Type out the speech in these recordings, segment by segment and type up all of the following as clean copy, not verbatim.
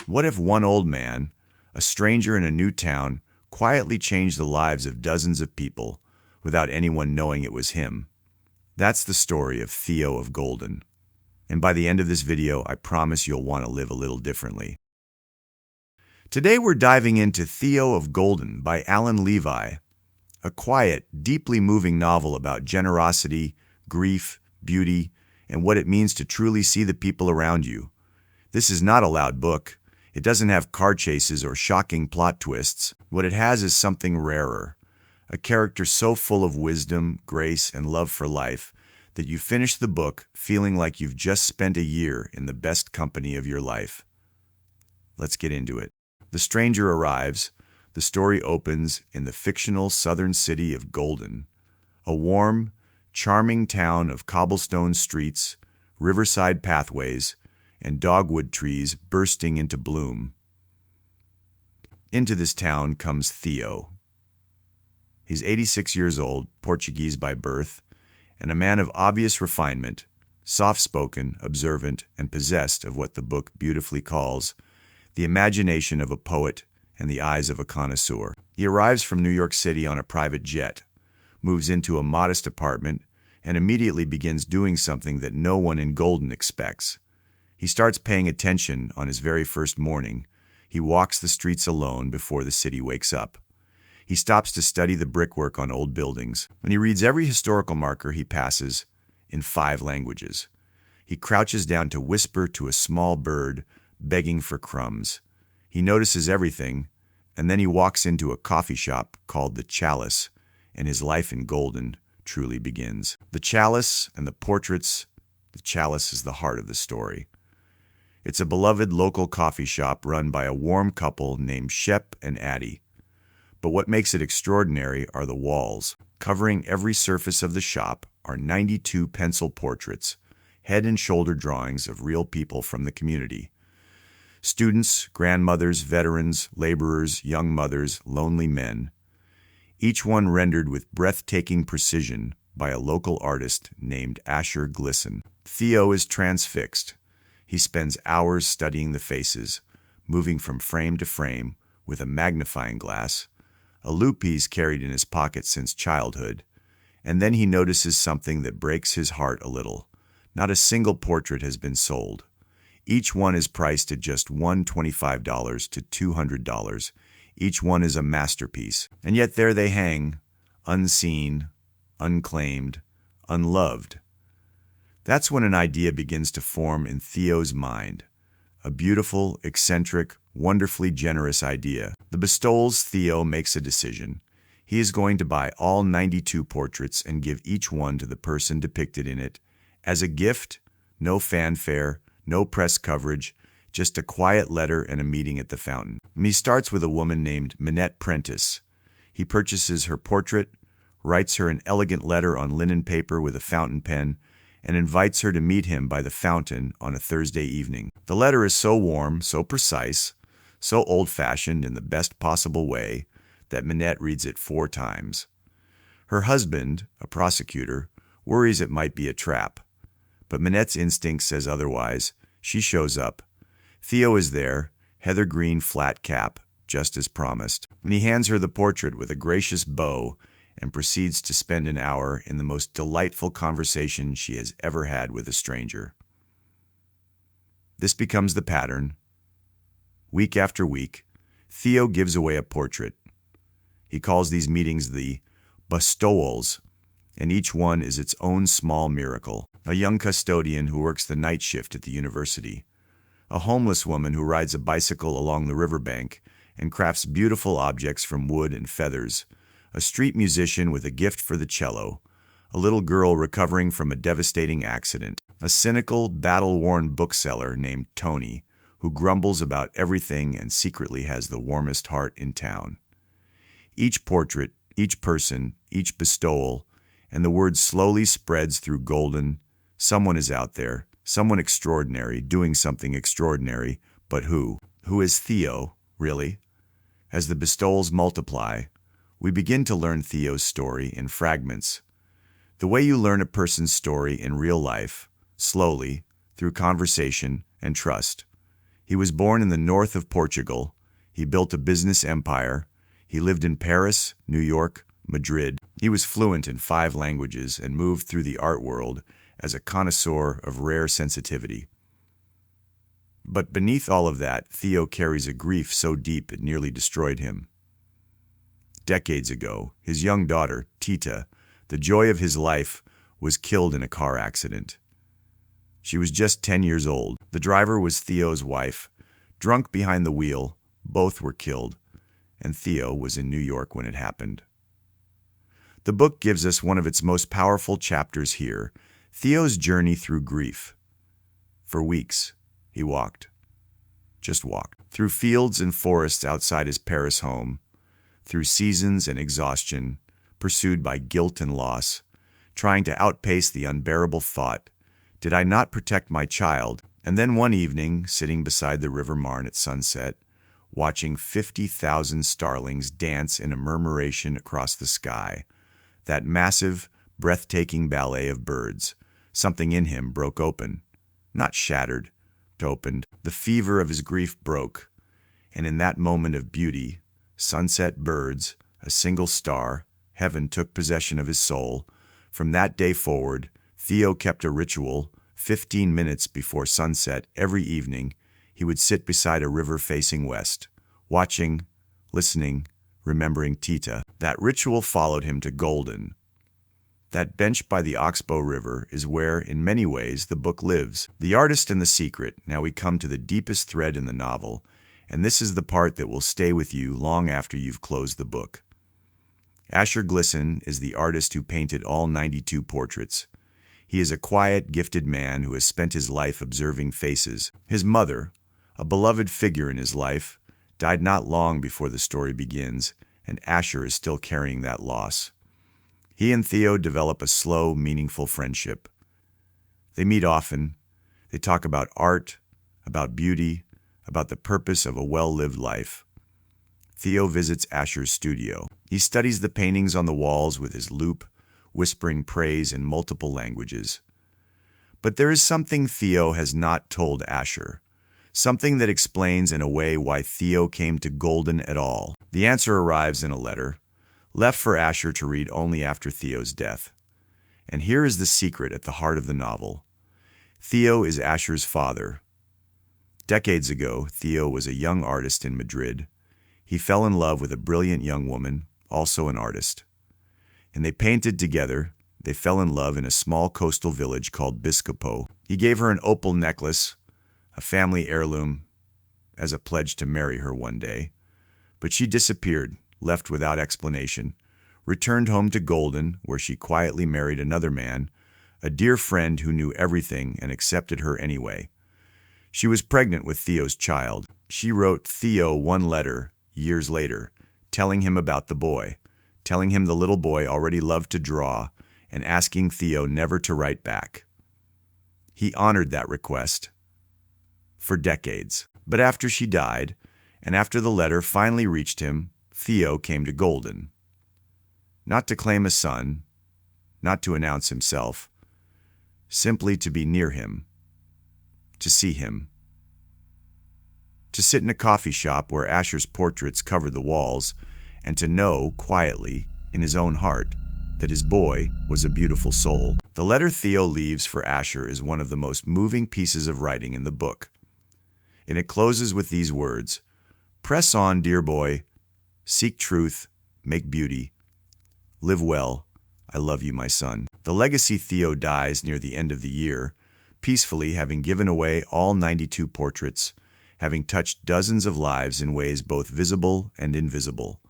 What if one old man, a stranger in a new town, quietly changed the lives of dozens of people without anyone knowing it was him? That's the story of Theo of Golden. And by the end of this video, I promise you'll want to live a little differently. Today we're diving into Theo of Golden by Alan Levi, a quiet, deeply moving novel about generosity, grief, beauty, and what it means to truly see the people around you. This is not a loud book. It doesn't have car chases or shocking plot twists. What it has is something rarer, a character so full of wisdom, grace, and love for life that you finish the book feeling like you've just spent a year in the best company of your life. Let's get into it. The stranger arrives. The story opens in the fictional southern city of Golden, a warm, charming town of cobblestone streets, riverside pathways, and dogwood trees bursting into bloom. Into this town comes Theo. He's 86 years old, Portuguese by birth, and a man of obvious refinement, soft-spoken, observant, and possessed of what the book beautifully calls the imagination of a poet and the eyes of a connoisseur. He arrives from New York City on a private jet, moves into a modest apartment, and immediately begins doing something that no one in Golden expects. He starts paying attention on his very first morning. He walks the streets alone before the city wakes up. He stops to study the brickwork on old buildings, and he reads every historical marker he passes in 5 languages. He crouches down to whisper to a small bird, begging for crumbs. He notices everything, and then he walks into a coffee shop called the Chalice, and his life in Golden truly begins. The Chalice and the portraits. The Chalice is the heart of the story. It's a beloved local coffee shop run by a warm couple named Shep and Addie. But what makes it extraordinary are the walls. Covering every surface of the shop are 92 pencil portraits, head and shoulder drawings of real people from the community. Students, grandmothers, veterans, laborers, young mothers, lonely men. Each one rendered with breathtaking precision by a local artist named Asher Glisson. Theo is transfixed. He spends hours studying the faces, moving from frame to frame with a magnifying glass, a loupe he's carried in his pocket since childhood, and then he notices something that breaks his heart a little. Not a single portrait has been sold. Each one is priced at just $125 to $200. Each one is a masterpiece, and yet there they hang, unseen, unclaimed, unloved. That's when an idea begins to form in Theo's mind. A beautiful, eccentric, wonderfully generous idea. The Bestowals Theo makes a decision. He is going to buy all 92 portraits and give each one to the person depicted in it. As a gift, no fanfare, no press coverage, just a quiet letter and a meeting at the fountain. And he starts with a woman named Minette Prentice. He purchases her portrait, writes her an elegant letter on linen paper with a fountain pen, and invites her to meet him by the fountain on a Thursday evening. The letter is so warm, so precise, so old-fashioned in the best possible way that Minette reads it 4 times. Her husband, a prosecutor, worries it might be a trap. But Minette's instinct says otherwise. She shows up. Theo is there, heather green flat cap, just as promised. And he hands her the portrait with a gracious bow and proceeds to spend an hour in the most delightful conversation she has ever had with a stranger. This becomes the pattern. Week after week, Theo gives away a portrait. He calls these meetings the Bestowals, and each one is its own small miracle. A young custodian who works the night shift at the university. A homeless woman who rides a bicycle along the riverbank and crafts beautiful objects from wood and feathers. A street musician with a gift for the cello. A little girl recovering from a devastating accident. A cynical, battle-worn bookseller named Tony, who grumbles about everything and secretly has the warmest heart in town. Each portrait, each person, each bestowal, and the word slowly spreads through Golden. Someone is out there, someone extraordinary, doing something extraordinary, but who? Who is Theo, really? As the bestowals multiply, we begin to learn Theo's story in fragments. The way you learn a person's story in real life, slowly, through conversation and trust. He was born in the north of Portugal. He built a business empire. He lived in Paris, New York, Madrid. He was fluent in 5 languages and moved through the art world as a connoisseur of rare sensitivity. But beneath all of that, Theo carries a grief so deep it nearly destroyed him. Decades ago, his young daughter, Tita, the joy of his life, was killed in a car accident. She was just 10 years old. The driver was Theo's wife. Drunk behind the wheel, both were killed, and Theo was in New York when it happened. The book gives us one of its most powerful chapters here, Theo's journey through grief. For weeks, he walked. Just walked. Through fields and forests outside his Paris home, through seasons and exhaustion, pursued by guilt and loss, trying to outpace the unbearable thought, did I not protect my child? And then one evening, sitting beside the River Marne at sunset, watching 50,000 starlings dance in a murmuration across the sky, that massive, breathtaking ballet of birds, something in him broke open, not shattered, but opened. The fever of his grief broke, and in that moment of beauty, sunset, birds, a single star, heaven took possession of his soul. From that day forward, Theo kept a ritual. 15 minutes before sunset every evening, he would sit beside a river facing west, watching, listening, remembering Tita. That ritual followed him to Golden. That bench by the Oxbow River is where, in many ways, the book lives. The artist and the secret. Now we come to the deepest thread in the novel, and this is the part that will stay with you long after you've closed the book. Asher Glisson is the artist who painted all 92 portraits. He is a quiet, gifted man who has spent his life observing faces. His mother, a beloved figure in his life, died not long before the story begins, and Asher is still carrying that loss. He and Theo develop a slow, meaningful friendship. They meet often. They talk about art, about beauty, about the purpose of a well-lived life. Theo visits Asher's studio. He studies the paintings on the walls with his loupe, whispering praise in multiple languages. But there is something Theo has not told Asher, something that explains in a way why Theo came to Golden at all. The answer arrives in a letter, left for Asher to read only after Theo's death. And here is the secret at the heart of the novel. Theo is Asher's father. Decades ago, Theo was a young artist in Madrid. He fell in love with a brilliant young woman, also an artist. And they painted together. They fell in love in a small coastal village called Biscopo. He gave her an opal necklace, a family heirloom, as a pledge to marry her one day. But she disappeared, left without explanation, returned home to Golden, where she quietly married another man, a dear friend who knew everything and accepted her anyway. She was pregnant with Theo's child. She wrote Theo one letter years later, telling him about the boy, telling him the little boy already loved to draw, and asking Theo never to write back. He honored that request for decades. But after she died, and after the letter finally reached him, Theo came to Golden. Not to claim a son, not to announce himself, simply to be near him, to see him, to sit in a coffee shop where Asher's portraits covered the walls, and to know, quietly, in his own heart, that his boy was a beautiful soul. The letter Theo leaves for Asher is one of the most moving pieces of writing in the book. And it closes with these words, "Press on, dear boy. Seek truth, make beauty. Live well. I love you, my son." The legacy Theo dies near the end of the year, peacefully having given away all 92 portraits, having touched dozens of lives in ways both visible and invisible.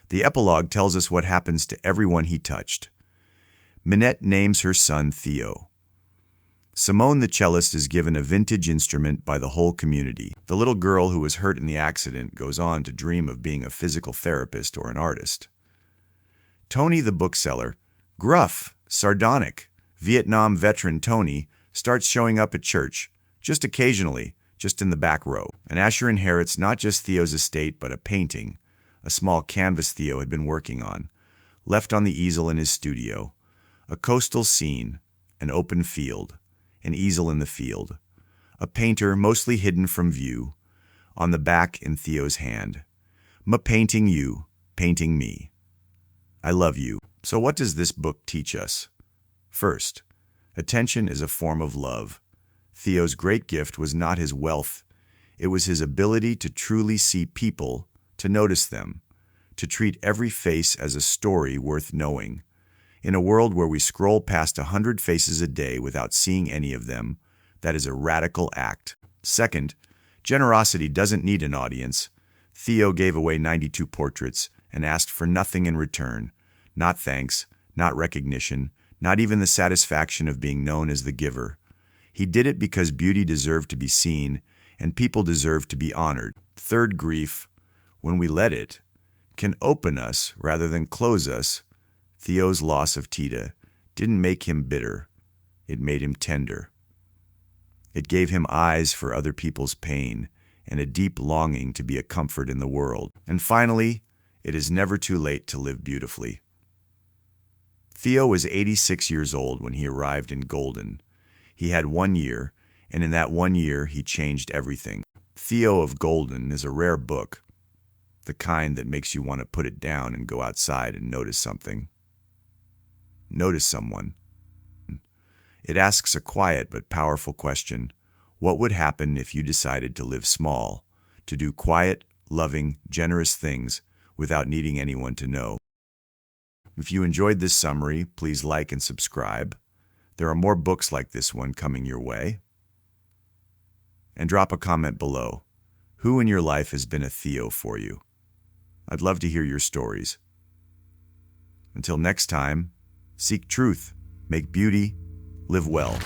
The epilogue tells us what happens to everyone he touched. Minette names her son Theo. Simone the cellist is given a vintage instrument by the whole community. The little girl who was hurt in the accident goes on to dream of being a physical therapist or an artist. Tony the bookseller, gruff, sardonic, Vietnam veteran Tony, starts showing up at church, just occasionally, just in the back row. And Asher inherits not just Theo's estate, but a painting, a small canvas Theo had been working on, left on the easel in his studio, a coastal scene, an open field, an easel in the field, a painter mostly hidden from view, on the back in Theo's hand. Painting you, painting me. I love you. So what does this book teach us? First, attention is a form of love. Theo's great gift was not his wealth. It was his ability to truly see people, to notice them, to treat every face as a story worth knowing. In a world where we scroll past 100 faces a day without seeing any of them, that is a radical act. Second, generosity doesn't need an audience. Theo gave away 92 portraits and asked for nothing in return. Not thanks, not recognition, not even the satisfaction of being known as the giver. He did it because beauty deserved to be seen, and people deserve to be honored. Third, grief, when we let it, can open us rather than close us. Theo's loss of Tita didn't make him bitter. It made him tender. It gave him eyes for other people's pain and a deep longing to be a comfort in the world. And finally, it is never too late to live beautifully. Theo was 86 years old when he arrived in Golden. He had 1 year, and in that 1 year he changed everything. Theo of Golden is a rare book, the kind that makes you want to put it down and go outside and notice something. Notice someone. It asks a quiet but powerful question. What would happen if you decided to live small, to do quiet, loving, generous things without needing anyone to know? If you enjoyed this summary, please like and subscribe. There are more books like this one coming your way. And drop a comment below. Who in your life has been a Theo for you? I'd love to hear your stories. Until next time, seek truth, make beauty, live well.